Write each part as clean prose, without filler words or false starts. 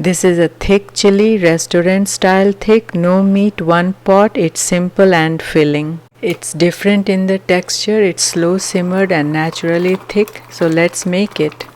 This is a thick chili, restaurant style thick, no meat, one pot. It's simple and filling. It's different in the texture, it's slow simmered and naturally thick, so let's make it.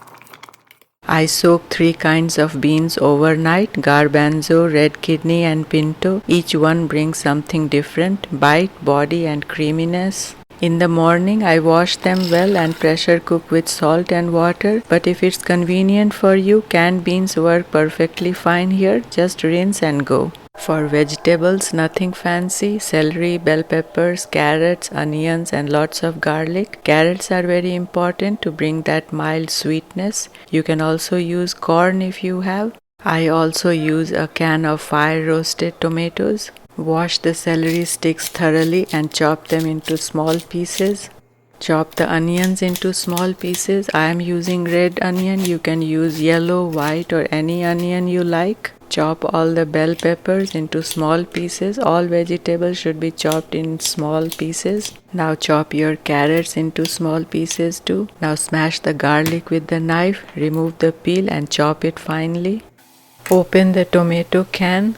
I soaked 3 kinds of beans overnight, garbanzo, red kidney and pinto. Each one brings something different, bite, body and creaminess. In the morning, I wash them well and pressure cook with salt and water, but if it's convenient for you, canned beans work perfectly fine here, just rinse and go. For vegetables, nothing fancy, celery, bell peppers, carrots, onions and lots of garlic. Carrots are very important to bring that mild sweetness. You can also use corn if you have. I also use a can of fire roasted tomatoes. Wash the celery sticks thoroughly and chop them into small pieces. Chop the onions into small pieces. I am using red onion. You can use yellow, white or any onion you like. Chop all the bell peppers into small pieces. All vegetables should be chopped in small pieces. Now chop your carrots into small pieces too. Now smash the garlic with the knife. Remove the peel and chop it finely. Open the tomato can.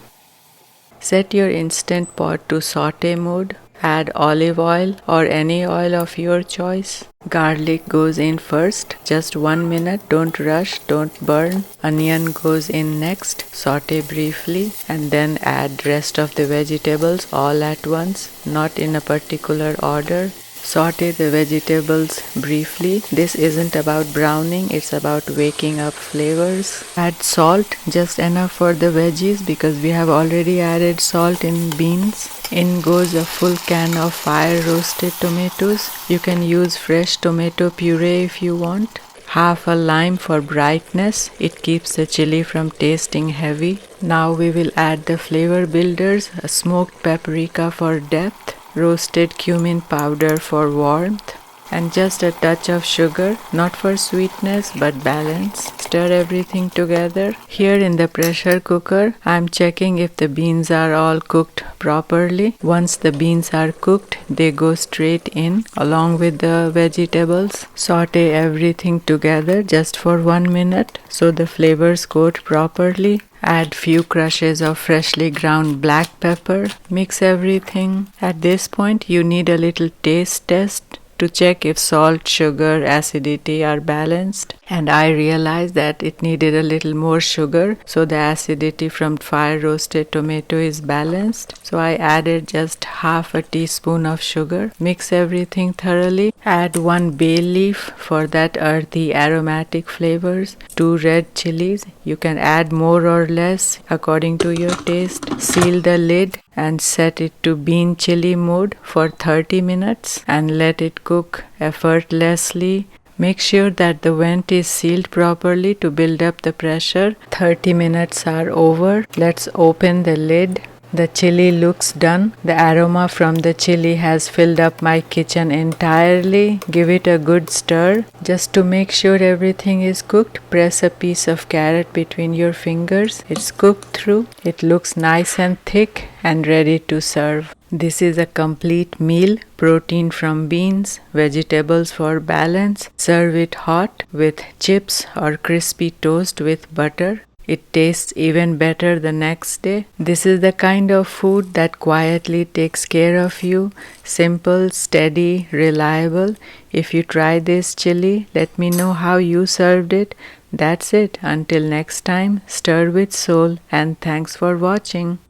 Set your Instant Pot to saute mode. Add olive oil or any oil of your choice. Garlic goes in first, just 1 minute, don't rush, don't burn. Onion goes in next, saute briefly and then add rest of the vegetables all at once, not in a particular order. Saute the vegetables briefly. This isn't about browning, it's about waking up flavors. Add salt, just enough for the veggies because we have already added salt in beans. In goes a full can of fire roasted tomatoes. You can use fresh tomato puree if you want. Half a lime for brightness. It keeps the chili from tasting heavy. Now we will add the flavor builders, a smoked paprika for depth, roasted cumin powder for warmth, and just a touch of sugar, not for sweetness but balance. Stir everything together. Here in the pressure cooker, I am checking if the beans are all cooked properly. Once the beans are cooked, they go straight in along with the vegetables. Saute everything together just for 1 minute so the flavors coat properly. Add few crushes of freshly ground black pepper. Mix everything. At this point, you need a little taste test to check if salt, sugar, acidity are balanced. And I realized that it needed a little more sugar, so the acidity from fire roasted tomato is balanced. So I added just half a teaspoon of sugar. Mix everything thoroughly. Add 1 bay leaf for that earthy aromatic flavors. 2 red chilies. You can add more or less according to your taste. Seal the lid and set it to bean chili mode for 30 minutes and let it cook effortlessly. Make sure that the vent is sealed properly to build up the pressure. 30 minutes are over. Let's open the lid. The chili looks done. The aroma from the chili has filled up my kitchen entirely. Give it a good stir. Just to make sure everything is cooked, press a piece of carrot between your fingers. It's cooked through. It looks nice and thick and ready to serve. This is a complete meal. Protein from beans, vegetables for balance. Serve it hot with chips or crispy toast with butter. It tastes even better the next day. This is the kind of food that quietly takes care of you. Simple, steady, reliable. If you try this chili, let me know how you served it. That's it. Until next time, stir with soul and thanks for watching.